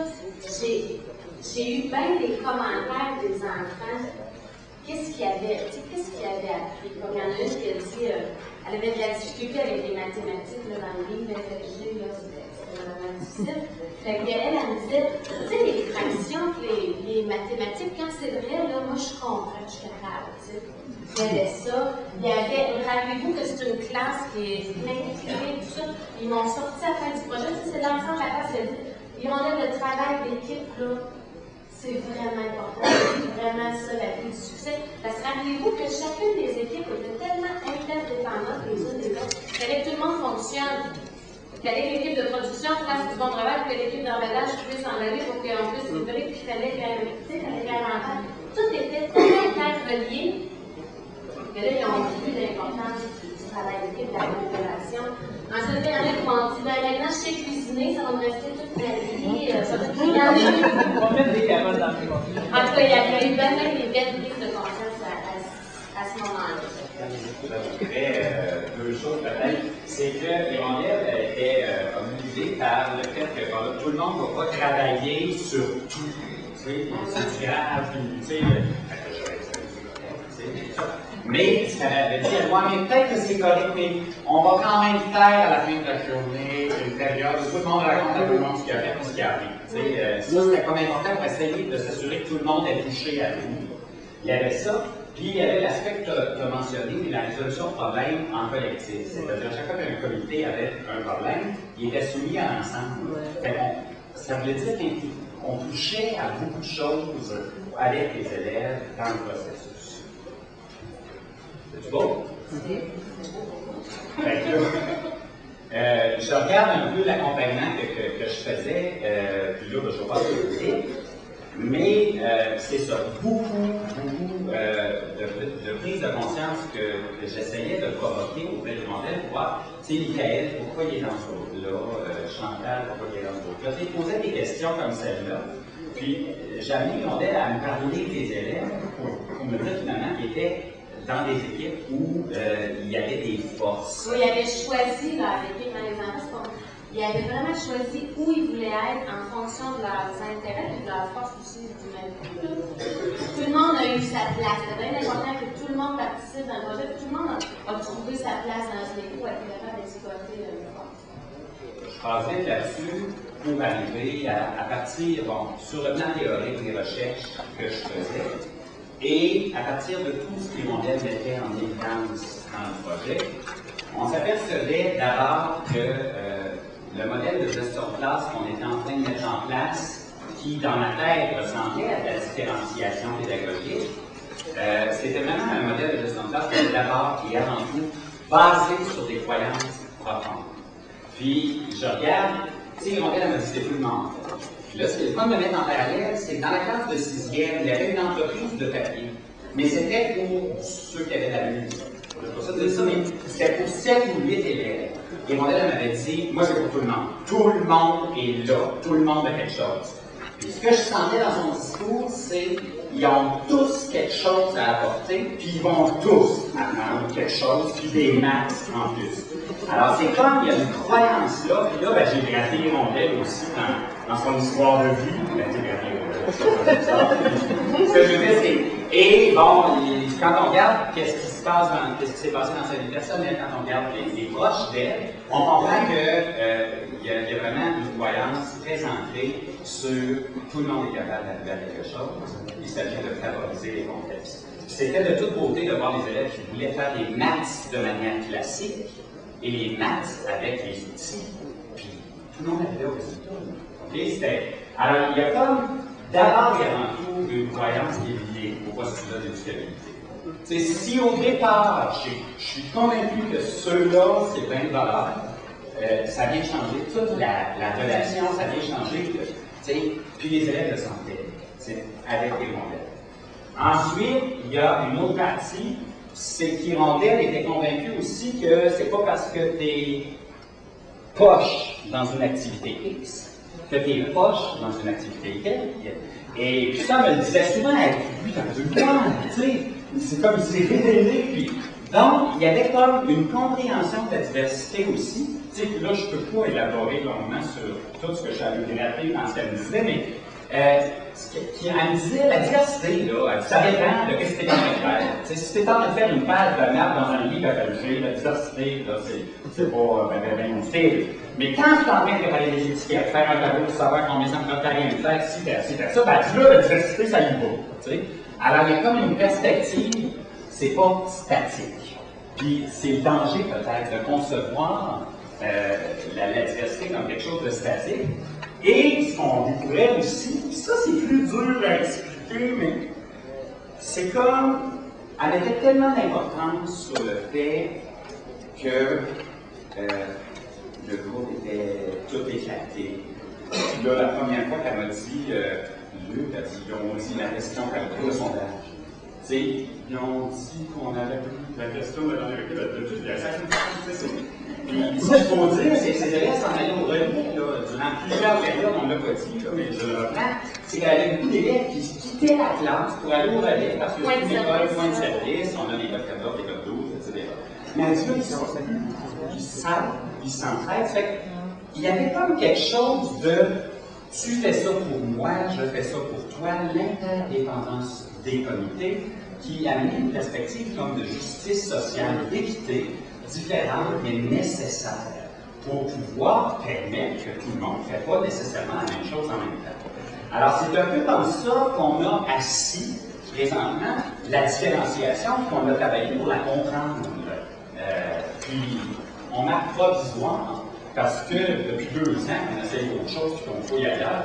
j'ai eu bien des commentaires des enfants. Qu'est-ce qu'ils avaient appris? Comme il y en a une qui a dit, elle avait de la difficulté avec les mathématiques là, dans le livre FFG, c'était vraiment difficile. Fait qu'elle, elle me disait, tu sais, les fractions, les mathématiques, quand c'est vrai, là, moi je comprends, je suis capable, tu sais. Il y avait ça. Il y avait, rappelez-vous que c'est une classe qui est impliquée, tout ça. Ils m'ont sorti à la fin du projet, c'est l'ensemble de la classe, ils m'ont dit le travail d'équipe, là. C'est vraiment important, c'est vraiment ça la clé du succès. Parce que rappelez-vous que chacune des équipes était tellement interdépendantes les unes des autres, qu'il fallait que tout le monde fonctionne. Il fallait que l'équipe de production fasse du bon travail, que l'équipe d'emballage puisse en aller pour qu'on puisse livrer, puis il fallait qu'il y ait l'inventaire. Tout était tellement interrelié que là, ils ont vu l'importance du travail d'équipe, de la coopération. Ensuite, il y en a qui m'ont dit, maintenant, je sais cuisiner, ça va me rester toute ma vie. On va mettre des carottes dans le monde. En tout cas, il y a eu bien des belles prises de conscience à ce moment-là. J'ajouterais deux choses peut-être. C'est que l'hirondelle était obnubilée par le fait que tout le monde ne va pas travailler sur tout. C'est du grave, tu sais. Mais elle avait dit, mais peut-être que c'est correct, mais on va quand même faire à la fin de la journée une période où tout le monde raconte à tout le monde ce qu'il a fait et ce qui arrive. Ça, c'était comme important pour essayer de s'assurer que tout le monde est touché à tout. Il y avait ça. Puis il y avait l'aspect que tu as mentionné, la résolution de problèmes en collectif. C'est-à-dire chaque fois qu'un comité avait un problème, il était soumis à l'ensemble. Ça voulait dire qu'on touchait à beaucoup de choses avec les élèves dans le processus. C'est beau? Je regarde un peu l'accompagnement que je faisais, puis là, je ne vais pas le dire, mais c'est ça, beaucoup de prise de conscience que j'essayais de provoquer auprès des modèles pour voir, tu sais, Michael, pourquoi il est dans ce groupe-là, Chantal, pourquoi il est dans ce groupe-là. Tu sais, il posait des questions comme celle-là, puis j'ai amené Rondel à me parler des élèves pour me dire finalement qu'il était dans des équipes où il y avait des forces. Oui, il avait choisi là, l'équipe dans les enfants. Il avait vraiment choisi où il voulait être en fonction de leurs intérêts et de leurs forces aussi du même coup. Tout le monde a eu sa place. C'est vraiment important que tout le monde participe dans le projet. Tout le monde a trouvé sa place dans ce équipe pour être capable d'exploiter le force. Je basais là-dessus pour arriver à partir, bon, sur le plan théorique des recherches que je faisais, et à partir de tout ce que les modèles mettaient en évidence dans le projet, on s'apercevait d'abord que le modèle de gestion de classe qu'on était en train de mettre en place, qui dans ma tête ressemblait à de la différenciation pédagogique, c'était vraiment un modèle de gestion de classe qui était d'abord et avant tout basé sur des croyances profondes. Puis je regarde, tu sais, le modèle m'a dit c'est tout le monde. Puis là, ce qui est le fun de mettre en parallèle, c'est que dans la classe de 6e, il y avait une entreprise de papier. Mais c'était pour ceux qui avaient la musique. Je ne sais pas ça dire ça, mais c'était pour 7 ou 8 élèves. Et mon élève m'avait dit, moi c'est pour tout le monde. Tout le monde est là, tout le monde a quelque chose. Puis ce que je sentais dans son discours, c'est qu'ils ont tous quelque chose à apporter, puis ils vont tous apprendre quelque chose, puis des maths en plus. Alors c'est comme il y a une croyance là, puis là, ben, j'ai gratté Rondel aussi dans son histoire de vie. Ben, j'ai gratté ce que je veux dire, c'est. Et bon, quand on regarde qu'est-ce qui s'est passé dans sa vie personnelle, quand on regarde les proches d'elle, on comprend qu'il y a vraiment une croyance très ancrée sur tout le monde est capable d'arriver à quelque chose. Il s'agit de favoriser les contextes. C'était de toute beauté de voir les élèves qui voulaient faire des maths de manière classique et les maths avec les outils. Puis tout le monde arrivait au résultat. Okay? Alors, il y a comme d'abord et avant tout une croyance qui est liée au postulat d'éducabilité. Si au départ, je suis convaincu que ceux-là, c'est plein de valeur, ça vient changer toute la relation, ça vient changer, puis les élèves le sentaient, avec les modèles. Ensuite, il y a une autre partie, c'est qu'Hirondelle était convaincu aussi que c'est pas parce que tu es poche dans une activité X que tu es poche dans une activité Y. Et puis ça me le disait souvent avec lui dans le temps, tu sais, c'est comme il s'est révélé, puis donc il y avait comme une compréhension de la diversité aussi. Tu sais, là, je ne peux pas élaborer longuement sur tout ce que j'avais gratté dans ce qu'elle me disait, mais elle me disait, la diversité, là, ça dépend de ce que tu es en train de faire. Si tu es en train de faire une page de merde dans un livre à G, la diversité, là, c'est pas bien mon style. Mais quand tu es en train de préparer des étiquettes, faire un tableau pour savoir combien ça me coûte à rien de faire, si t'as ça, ben là, la diversité, ça y va. T'sais. Alors, il y a comme une perspective, c'est pas statique. Puis, c'est le danger, peut-être, de concevoir la diversité comme quelque chose de statique. Et ce qu'on découvrait aussi, puis ça c'est plus dur à expliquer, mais c'est comme, elle avait tellement d'importance sur le fait que le groupe était tout éclaté. Puis là, la première fois qu'elle m'a dit, Luc, elle dit, ils ont dit la question qualité de sondage. Tu sais, ils ont dit qu'on avait pris la question de la sacrifice. Puis, ce qu'il faut dire, c'est que ces élèves s'en allaient au relais, durant plusieurs périodes, on ne l'a pas dit, mais je le reprends, c'est qu'il y avait beaucoup d'élèves qui quittaient la classe pour aller au relais, parce que c'est une école, point de service, on a des codes 14, des codes 12, etc. Mais à Dieu, ils savent, ils s'entraident. Fait qu'il y avait comme quelque chose de tu fais ça pour moi, je fais ça pour toi, l'interdépendance des comités, qui amène une perspective comme de justice sociale, d'équité, différente mais nécessaire pour pouvoir permettre que tout le monde ne fait pas nécessairement la même chose en même temps. Alors c'est un peu comme ça qu'on a assis présentement la différenciation, puis on a travaillé pour la comprendre. Puis on marque provisoire parce que depuis 2 ans, on essaye autre chose, puis on fouille ailleurs,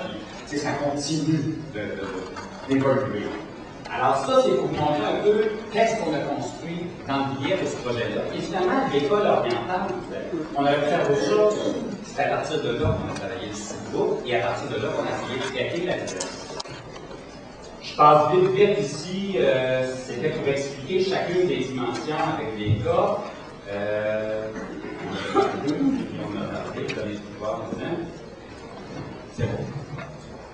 puis ça continue d'évoluer. Alors ça, c'est pour montrer un peu qu'est-ce qu'on a construit dans le billet de ce projet-là. Et finalement, l'école orientale, on aurait pu faire autre chose. C'est à partir de là qu'on a travaillé le ciboulot, et à partir de là qu'on a essayé de traiter la diversité. Je passe vite ici, c'était pour expliquer chacune des dimensions avec des cas. On a parlé, vous allez pouvoir maintenant. C'est bon.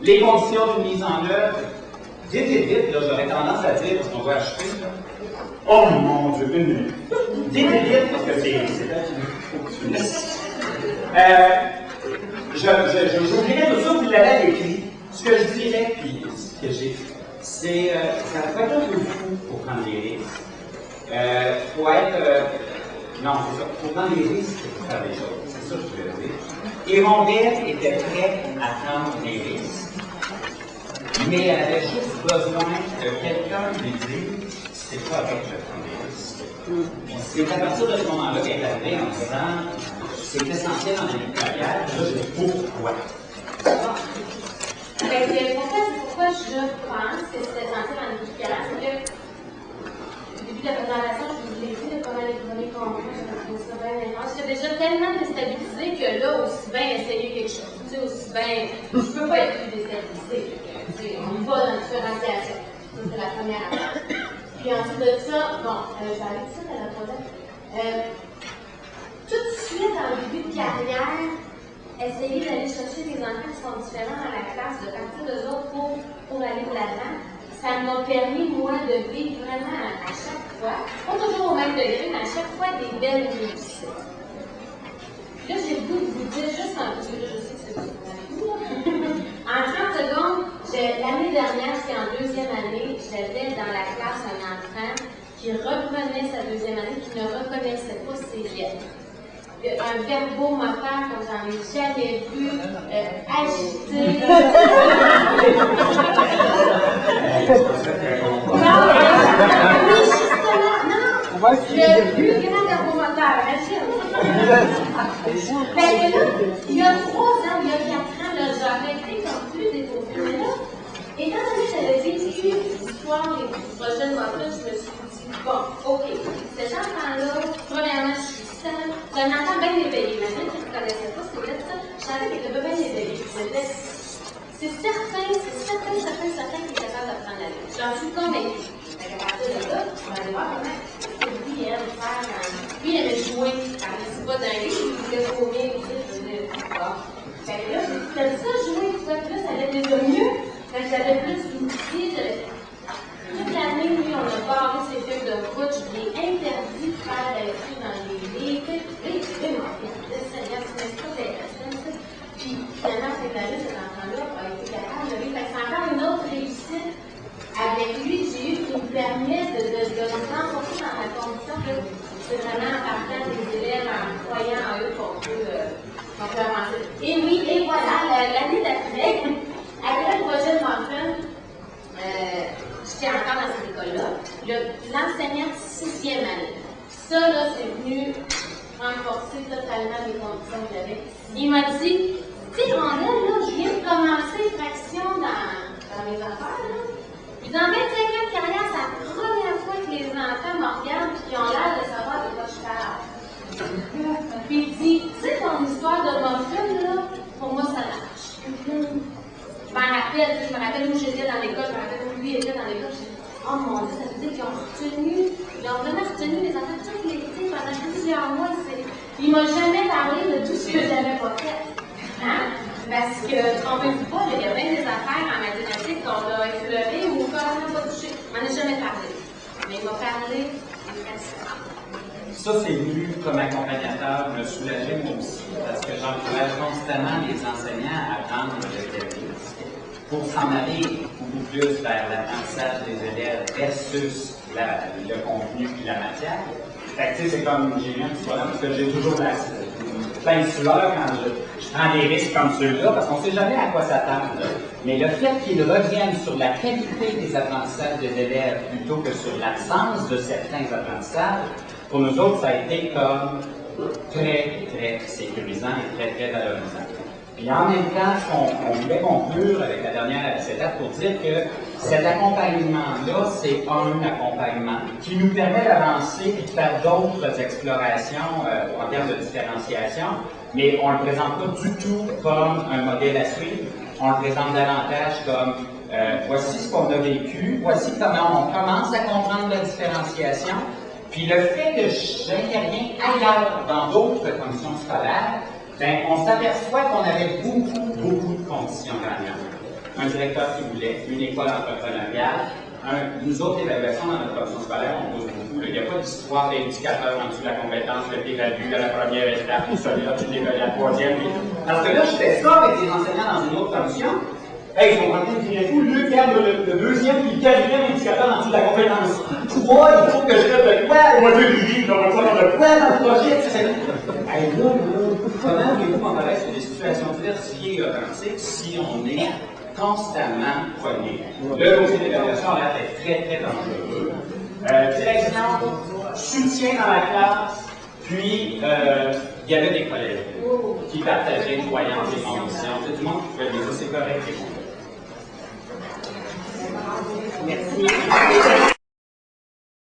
Les conditions de mise en œuvre. Vite, là, j'aurais tendance à dire, parce qu'on va acheter, là. Oh mon Dieu, 1 minute. Vite, parce que c'est là qu'il faut que tu finisses. J'oublierai tout ça, vous l'avez écrit. Ce que je dirais, puis ce que j'ai fait, c'est ça peut être un peu fou pour prendre des risques. Faut être. Non, c'est ça. Faut prendre des risques pour faire des choses. C'est ça que je voulais dire. Hirondelle était prête à prendre des risques. Mais elle avait juste besoin que quelqu'un lui dise c'est pas avec le prendre des risques. C'est à partir de ce moment-là qu'elle est arrivée en disant c'est essentiel dans la vie de carrière, là je dis pourquoi. Pourquoi je pense que c'est essentiel dans la vie de carrière, c'est que au début de la présentation, je vous l'ai dit de comment les premiers concours, je trouve ça bien intense. J'étais déjà tellement déstabilisée que là, aussi bien essayer quelque chose. Tu sais, aussi bien, je peux pas être plus déstabilisée. On y va dans la différenciation. Ça, c'est la première affaire. Puis ensuite de ça, bon, je vais aller tout de suite à la troisième. Tout de suite, en début de carrière, essayer d'aller chercher des enfants qui sont différents dans la classe, de partir d'eux autres pour aller de l'avant. Ça m'a permis, moi, de vivre vraiment à chaque fois, pas toujours au même degré, mais à chaque fois des belles réussites. Là, j'ai le goût de vous dire juste un peu, je sais que c'est pas en 30 secondes, l'année dernière, c'était en 2e année, j'avais dans la classe un enfant qui reprenait sa 2e année, qui ne reconnaissait pas ses lettres. Un verbomoteur comme j'en ai jamais vu, agité. Oui, justement, non, le plus grand verbomoteur, fait que là, il y a 3 ans, il y a 4 ans, j'aurais été comme plus dépassée. Mais là, étant donné que j'avais vécu l'histoire et du projet de Moffat, je me suis dit, bon, OK, cet enfant-là, premièrement, je suis seule, j'ai un enfant bien éveillé. Imagine qu'il ne connaissait pas, c'était ça. Je savais qu'il était bien éveillé. C'est certain qu'il est capable d'apprendre la vie. J'en suis convaincue. À partir de là, on va aller voir comment lui, elle, faire. Lui, il aimait jouer. C'est pas d'un livre, il voulait combien, il disait, fait que là, j'ai ça jouer, tu vois, là, ça allait déjà mieux. Fait que j'avais plus d'outils. Toute l'année, lui, on a barré ses feuilles de route. Je lui ai interdit de faire la lecture dans les livres. Là, il disait, mon fils, Seigneur, c'est pas intéressant. Puis, finalement, cette année, cet enfant-là a été capable de lire. Fait que c'est encore une autre réussite. Avec lui, j'ai eu qui me permet de me renforcer dans ma condition que c'est vraiment en partant des élèves, en croyant en eux qu'on peut avancer. Et oui, et voilà, l'année d'après, après le projet de Moffat, j'étais encore dans cette école-là. L'enseignant 6e année. Ça, là, c'est venu renforcer totalement les conditions que j'avais. Il m'a dit, tu sais, Rondelle, là, je viens de commencer fraction dans mes affaires, là. Puis dans 25 ans de carrière, c'est la première fois que les enfants me regardent et qui ont l'air de savoir de quoi je parle. Puis il dit, tu sais, ton histoire de Moffat, là, pour moi, ça marche. Je me rappelle où j'étais dans l'école, je me rappelle où lui était dans l'école. Je dis, oh mon Dieu, ça veut dire qu'ils ont vraiment retenu les enfants tout l'été pendant plusieurs mois. Il m'a jamais parlé de tout ce que j'avais pas fait. Hein? Parce que, on ne peut pas, il y a bien des affaires en mathématiques qu'on a effleurées ou qu'on n'a pas touchées. On n'en a jamais parlé. Mais il m'a parlé des questions. Ça, c'est venu comme accompagnateur me soulager moi aussi, parce que j'encourage constamment les enseignants à apprendre le risque pour s'en aller beaucoup plus vers l'apprentissage des élèves versus le contenu et la matière. Fait que, tu sais, c'est comme, j'ai eu un petit problème parce que j'ai toujours plein de sueur je prends des risques comme ceux-là parce qu'on ne sait jamais à quoi s'attendre. Mais le fait qu'ils reviennent sur la qualité des apprentissages des élèves plutôt que sur l'absence de certains apprentissages, pour nous autres, ça a été comme très, très sécurisant et très, très valorisant. Puis en même temps, on voulait conclure avec la dernière étape pour dire que cet accompagnement-là, c'est un accompagnement qui nous permet d'avancer et de faire d'autres explorations en termes de différenciation, mais on ne le présente pas du tout comme un modèle à suivre. On le présente davantage comme voici ce qu'on a vécu, voici comment on commence à comprendre la différenciation. Puis le fait que j'interviens ailleurs dans d'autres conditions scolaires, ben, on s'aperçoit qu'on avait beaucoup de conditions gagnantes. Un directeur qui voulait, une école entrepreneuriale, nous autres, l'évaluation dans notre option scolaire, on pose beaucoup. Il n'y a pas d'histoire d'indicateur en dessous de la compétence que tu évalues à la première étape, ou celui-là, tu l'évalues à la troisième. Parce que là, je fais ça avec des enseignants dans une autre commission. Hey, ils sont en train de dire tout, le cadre, le deuxième puis le quatrième indicateur en dessous de la compétence. 3, il faut que je fasse de quoi? On va dire du livre, on va faire de quoi dans le projet? Hey, là, comment voulez-vous comparer sur des situations diversifiées et authentiques si on est constamment poigné? Le dossier d'évaluation a l'air d'être très, très dangereux. Direction, soutien dans la classe, puis il y avait des collègues qui partageaient croyances et convictions. C'est du monde qui pouvait dire ça, c'est correct, c'est bon.